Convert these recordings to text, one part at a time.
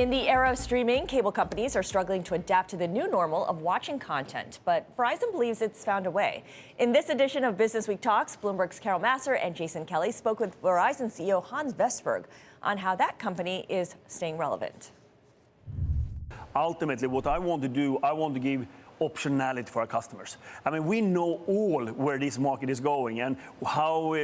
In the era of streaming, cable companies are struggling to adapt to the new normal of watching content, but Verizon believes it's found a way. In this edition of Business Week Talks, Bloomberg's Carol Massar and Jason Kelly spoke with Verizon CEO Hans Vestberg on how that company is staying relevant. Ultimately, what I want to do, I want to give optionality for our customers. I mean, we know all where this market is going and how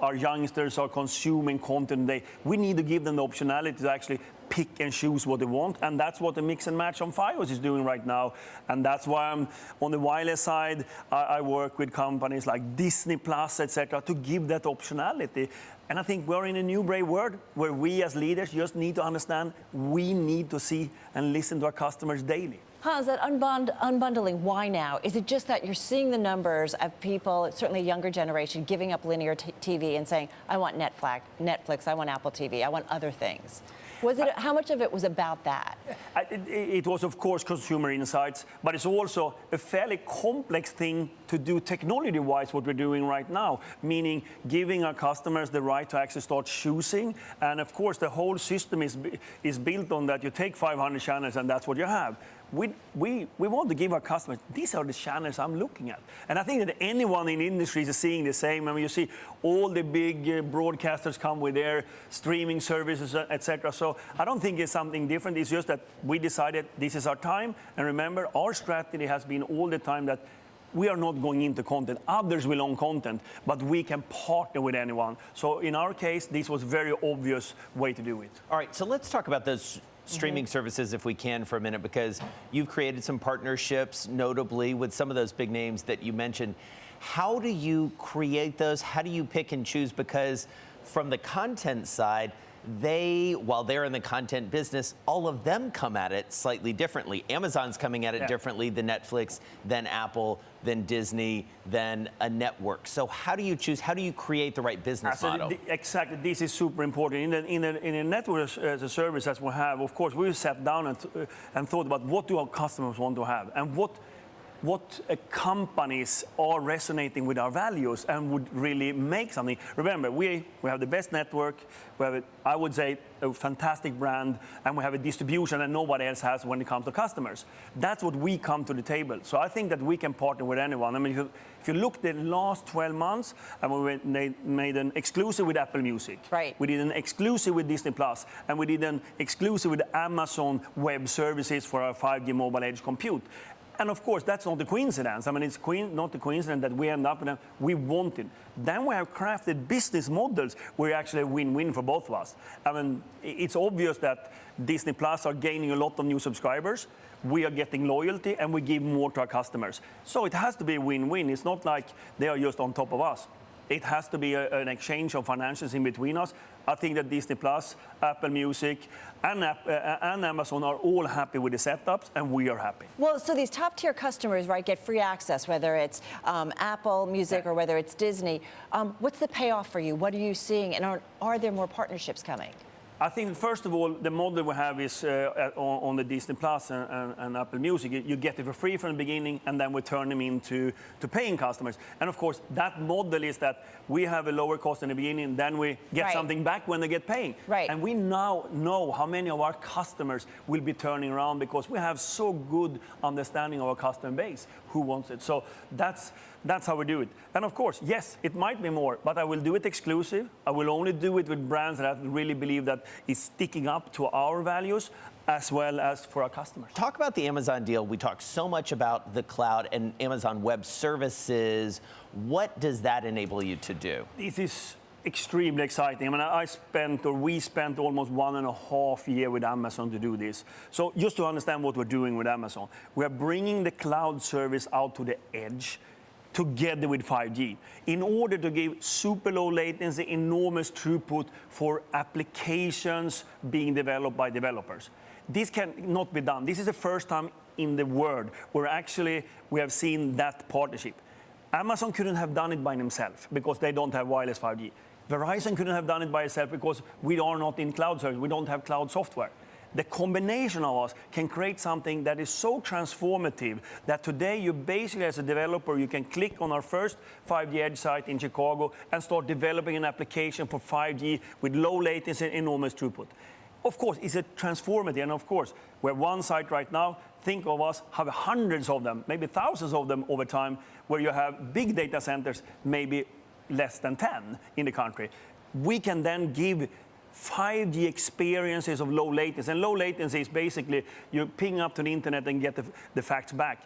our youngsters are consuming content today. We need to give them the optionality to actually pick and choose what they want, and that's what the mix and match on Fios is doing right now. And that's why I'm on the wireless side. I work with companies like Disney Plus, etc., to give that optionality. And I think we're in a new brave world where we as leaders just need to understand we need to see and listen to our customers daily. Hans, that unbundling, why now? Is it just that you're seeing the numbers of people, certainly a younger generation, giving up linear TV and saying, I want Netflix, I want Apple TV, I want other things? Was it? How much of it was about that? It was, of course, consumer insights, but it's also a fairly complex thing to do technology-wise, what we're doing right now, meaning giving our customers the right to actually start choosing. And, of course, the whole system is built on that. You take 500 channels, and that's what you have. We want to give our customers, these are the channels I'm looking at. And I think that anyone in the industry is seeing the same. I mean, you see all the big broadcasters come with their streaming services, etc. So I don't think it's something different. It's just that we decided this is our time. And remember, our strategy has been all the time that we are not going into content. Others will own content, but we can partner with anyone. So in our case, this was a very obvious way to do it. All right, so let's talk about those streaming services if we can for a minute, because you've created some partnerships, notably with some of those big names that you mentioned. How do you create those? How do you pick and choose? Because from the content side, while they're in the content business, all of them come at it slightly differently. Amazon's coming at it differently than Netflix, than Apple, than Disney, than a network. So how do you choose? How do you create the right business model? Exactly. This is super important. In a network as a service as we have, of course, we sat down and thought about what do our customers want to have and what companies are resonating with our values and would really make something. Remember, we have the best network, we have, I would say, a fantastic brand, and we have a distribution that nobody else has when it comes to customers. That's what we come to the table. So I think that we can partner with anyone. I mean, if you look at the last 12 months, and we made an exclusive with Apple Music. Right. We did an exclusive with Disney Plus, and we did an exclusive with Amazon Web Services for our 5G mobile edge compute. And of course, that's not a coincidence. I mean, it's not a coincidence that we end up in we want it. Then we have crafted business models where actually a win-win for both of us. I mean, it's obvious that Disney Plus are gaining a lot of new subscribers. We are getting loyalty, and we give more to our customers. So it has to be a win-win. It's not like they are just on top of us. It has to be an exchange of financials in between us. I think that Disney Plus, Apple Music, and Amazon are all happy with the setups, and we are happy. Well, so these top-tier customers, right, get free access, whether it's Apple Music or whether it's Disney. What's the payoff for you? What are you seeing? And are there more partnerships coming? I think, first of all, the model we have is on the Disney Plus and Apple Music. You get it for free from the beginning, and then we turn them into paying customers. And of course, that model is that we have a lower cost in the beginning, then we get something back when they get paying. Right. And we now know how many of our customers will be turning around because we have so good understanding of our customer base, who wants it. So that's how we do it. And of course, yes, it might be more, but I will do it exclusive. I will only do it with brands that I really believe that is sticking up to our values as well as for our customers. Talk about the Amazon deal. We talk so much about the cloud and Amazon Web Services. What does that enable you to do? This is extremely exciting. I mean, we spent almost 1.5 years with Amazon to do this. So just to understand what we're doing with Amazon, we are bringing the cloud service out to the edge together with 5G in order to give super low latency, enormous throughput for applications being developed by developers. This cannot be done. This is the first time in the world where actually we have seen that partnership. Amazon couldn't have done it by themselves because they don't have wireless 5G. Verizon couldn't have done it by itself because we are not in cloud service. We don't have cloud software. The combination of us can create something that is so transformative that today you basically, as a developer, you can click on our first 5G Edge site in Chicago and start developing an application for 5G with low latency and enormous throughput. of course, it's a transformative. And of course, we're one site right now. Think of us have hundreds of them, maybe thousands of them over time, where you have big data centers, maybe less than 10 in the country. We can then give 5G experiences of low latency. And low latency is basically you ping up to the internet and get the facts back.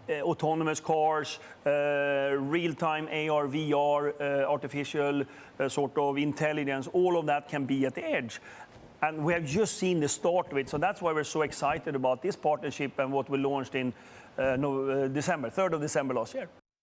Autonomous cars, real-time AR, VR, artificial sort of intelligence, all of that can be at the edge. And we have just seen the start of it. So that's why we're so excited about this partnership and what we launched in December, 3rd of December last year.